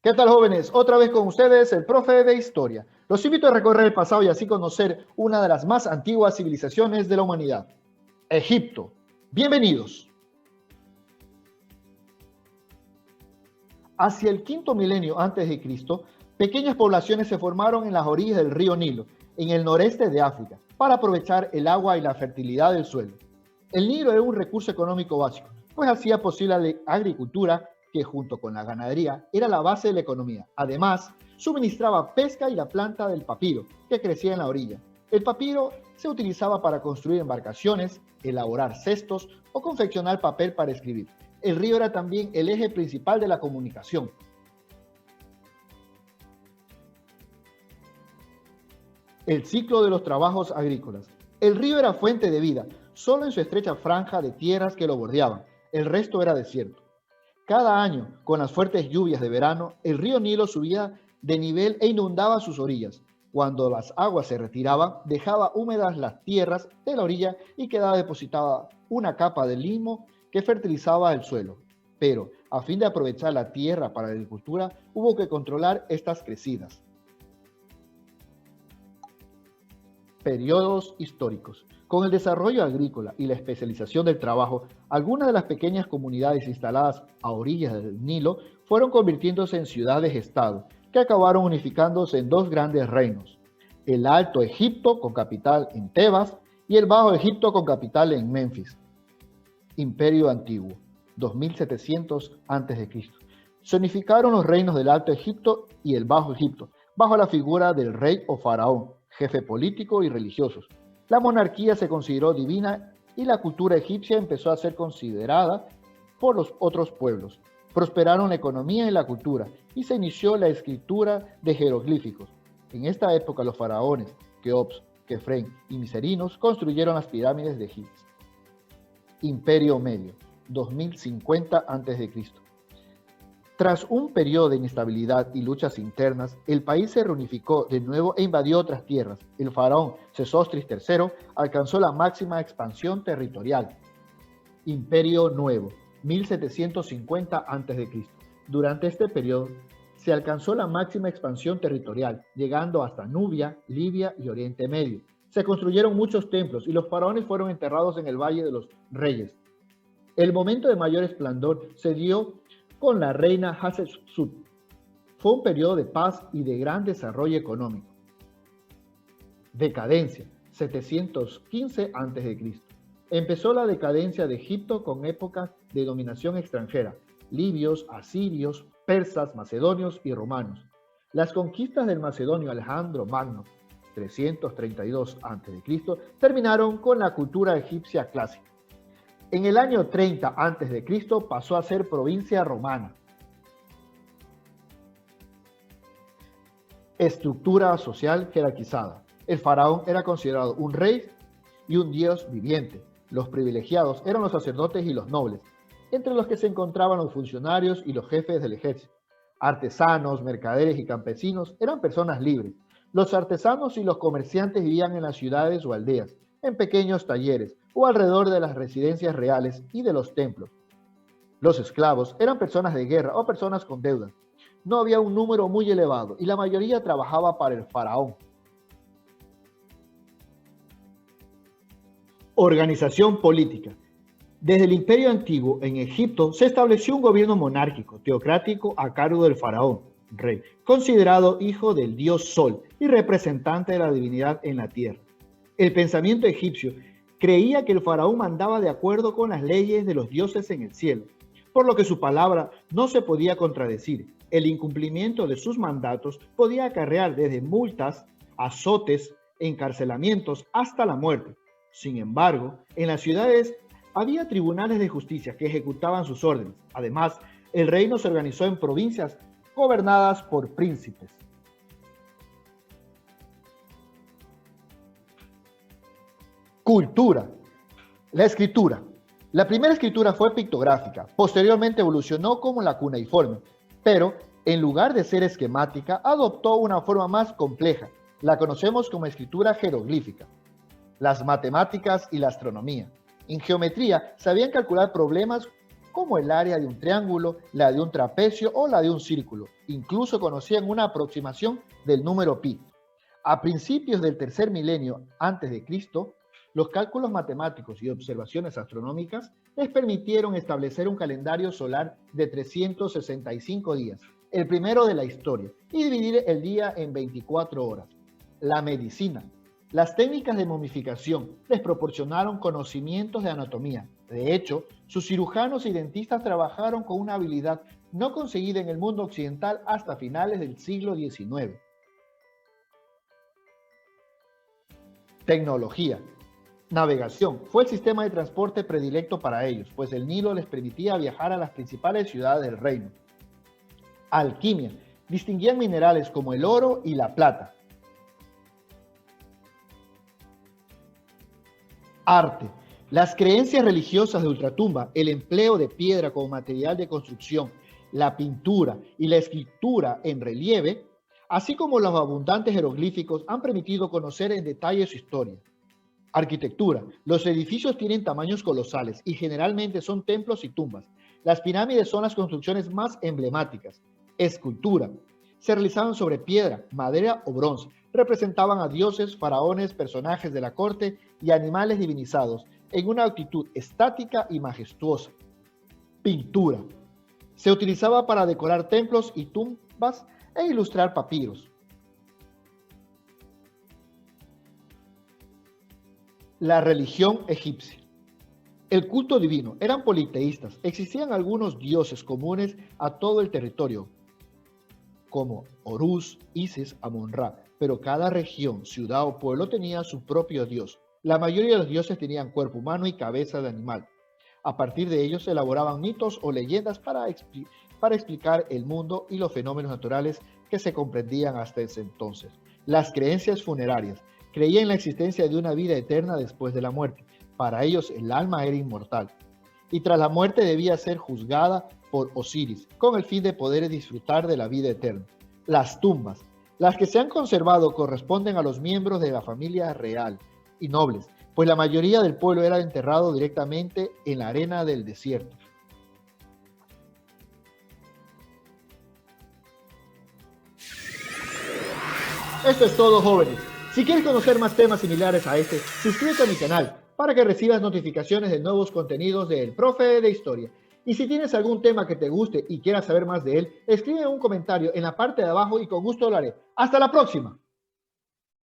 ¿Qué tal, jóvenes? Otra vez con ustedes, el profe de historia. Los invito a recorrer el pasado y así conocer una de las más antiguas civilizaciones de la humanidad, Egipto. Bienvenidos. Hacia el quinto milenio antes de Cristo, pequeñas poblaciones se formaron en las orillas del río Nilo, en el noreste de África, para aprovechar el agua y la fertilidad del suelo. El Nilo era un recurso económico básico, pues hacía posible la agricultura que junto con la ganadería era la base de la economía. Además, suministraba pesca y la planta del papiro, que crecía en la orilla. El papiro se utilizaba para construir embarcaciones, elaborar cestos o confeccionar papel para escribir. El río era también el eje principal de la comunicación. El ciclo de los trabajos agrícolas. El río era fuente de vida, solo en su estrecha franja de tierras que lo bordeaban. El resto era desierto. Cada año, con las fuertes lluvias de verano, el río Nilo subía de nivel e inundaba sus orillas. Cuando las aguas se retiraban, dejaba húmedas las tierras de la orilla y quedaba depositada una capa de limo que fertilizaba el suelo. Pero, a fin de aprovechar la tierra para la agricultura, hubo que controlar estas crecidas. Periodos históricos. Con el desarrollo agrícola y la especialización del trabajo, algunas de las pequeñas comunidades instaladas a orillas del Nilo fueron convirtiéndose en ciudades-estado, que acabaron unificándose en dos grandes reinos: el Alto Egipto, con capital en Tebas, y el Bajo Egipto, con capital en Menfis. Imperio Antiguo, 2700 a.C. Se unificaron los reinos del Alto Egipto y el Bajo Egipto, bajo la figura del rey o faraón, jefe político y religioso. La monarquía se consideró divina y la cultura egipcia empezó a ser considerada por los otros pueblos. Prosperaron la economía y la cultura y se inició la escritura de jeroglíficos. En esta época los faraones Keops, Kefren y Miserinos construyeron las pirámides de Egipto. Imperio Medio, 2050 a.C. Tras un periodo de inestabilidad y luchas internas, el país se reunificó de nuevo e invadió otras tierras. El faraón Sesostris III alcanzó la máxima expansión territorial. Imperio Nuevo, 1750 a.C. Durante este periodo se alcanzó la máxima expansión territorial, llegando hasta Nubia, Libia y Oriente Medio. Se construyeron muchos templos y los faraones fueron enterrados en el Valle de los Reyes. El momento de mayor esplendor se dio con la reina Hatshepsut. Fue un periodo de paz y de gran desarrollo económico. Decadencia, 715 a.C. Empezó la decadencia de Egipto con épocas de dominación extranjera: libios, asirios, persas, macedonios y romanos. Las conquistas del macedonio Alejandro Magno, 332 a.C., terminaron con la cultura egipcia clásica. En el año 30 a.C. pasó a ser provincia romana. Estructura social jerarquizada. El faraón era considerado un rey y un dios viviente. Los privilegiados eran los sacerdotes y los nobles, entre los que se encontraban los funcionarios y los jefes del ejército. Artesanos, mercaderes y campesinos eran personas libres. Los artesanos y los comerciantes vivían en las ciudades o aldeas, en pequeños talleres o alrededor de las residencias reales y de los templos. Los esclavos eran personas de guerra o personas con deudas. No había un número muy elevado y la mayoría trabajaba para el faraón. Organización política. Desde el Imperio Antiguo en Egipto se estableció un gobierno monárquico, teocrático, a cargo del faraón, rey, considerado hijo del dios Sol y representante de la divinidad en la tierra. El pensamiento egipcio creía que el faraón mandaba de acuerdo con las leyes de los dioses en el cielo, por lo que su palabra no se podía contradecir. El incumplimiento de sus mandatos podía acarrear desde multas, azotes, encarcelamientos hasta la muerte. Sin embargo, en las ciudades había tribunales de justicia que ejecutaban sus órdenes. Además, el reino se organizó en provincias gobernadas por príncipes. Cultura. La escritura. La primera escritura fue pictográfica, posteriormente evolucionó como la cuneiforme, pero en lugar de ser esquemática, adoptó una forma más compleja. La conocemos como escritura jeroglífica. Las matemáticas y la astronomía. En geometría sabían calcular problemas como el área de un triángulo, la de un trapecio o la de un círculo. Incluso conocían una aproximación del número pi. A principios del tercer milenio antes de Cristo, los cálculos matemáticos y observaciones astronómicas les permitieron establecer un calendario solar de 365 días, el primero de la historia, y dividir el día en 24 horas. La medicina. Las técnicas de momificación les proporcionaron conocimientos de anatomía. De hecho, sus cirujanos y dentistas trabajaron con una habilidad no conseguida en el mundo occidental hasta finales del siglo XIX. Tecnología. Navegación. Fue el sistema de transporte predilecto para ellos, pues el Nilo les permitía viajar a las principales ciudades del reino. Alquimia. Distinguían minerales como el oro y la plata. Arte. Las creencias religiosas de ultratumba, el empleo de piedra como material de construcción, la pintura y la escritura en relieve, así como los abundantes jeroglíficos, han permitido conocer en detalle su historia. Arquitectura. Los edificios tienen tamaños colosales y generalmente son templos y tumbas. Las pirámides son las construcciones más emblemáticas. Escultura. Se realizaban sobre piedra, madera o bronce. Representaban a dioses, faraones, personajes de la corte y animales divinizados en una actitud estática y majestuosa. Pintura. Se utilizaba para decorar templos y tumbas e ilustrar papiros. La religión egipcia. El culto divino. Eran politeístas. Existían algunos dioses comunes a todo el territorio, como Horus, Isis, Amon-Ra, pero cada región, ciudad o pueblo tenía su propio dios. La mayoría de los dioses tenían cuerpo humano y cabeza de animal. A partir de ellos se elaboraban mitos o leyendas para explicar el mundo y los fenómenos naturales que se comprendían hasta ese entonces. Las creencias funerarias. Creían en la existencia de una vida eterna después de la muerte. Para ellos el alma era inmortal y tras la muerte debía ser juzgada por Osiris, con el fin de poder disfrutar de la vida eterna. Las tumbas. Las que se han conservado corresponden a los miembros de la familia real y nobles, pues la mayoría del pueblo era enterrado directamente en la arena del desierto. Esto es todo, jóvenes. Si quieres conocer más temas similares a este, suscríbete a mi canal para que recibas notificaciones de nuevos contenidos del Profe de Historia. Y si tienes algún tema que te guste y quieras saber más de él, escribe un comentario en la parte de abajo y con gusto lo haré. ¡Hasta la próxima!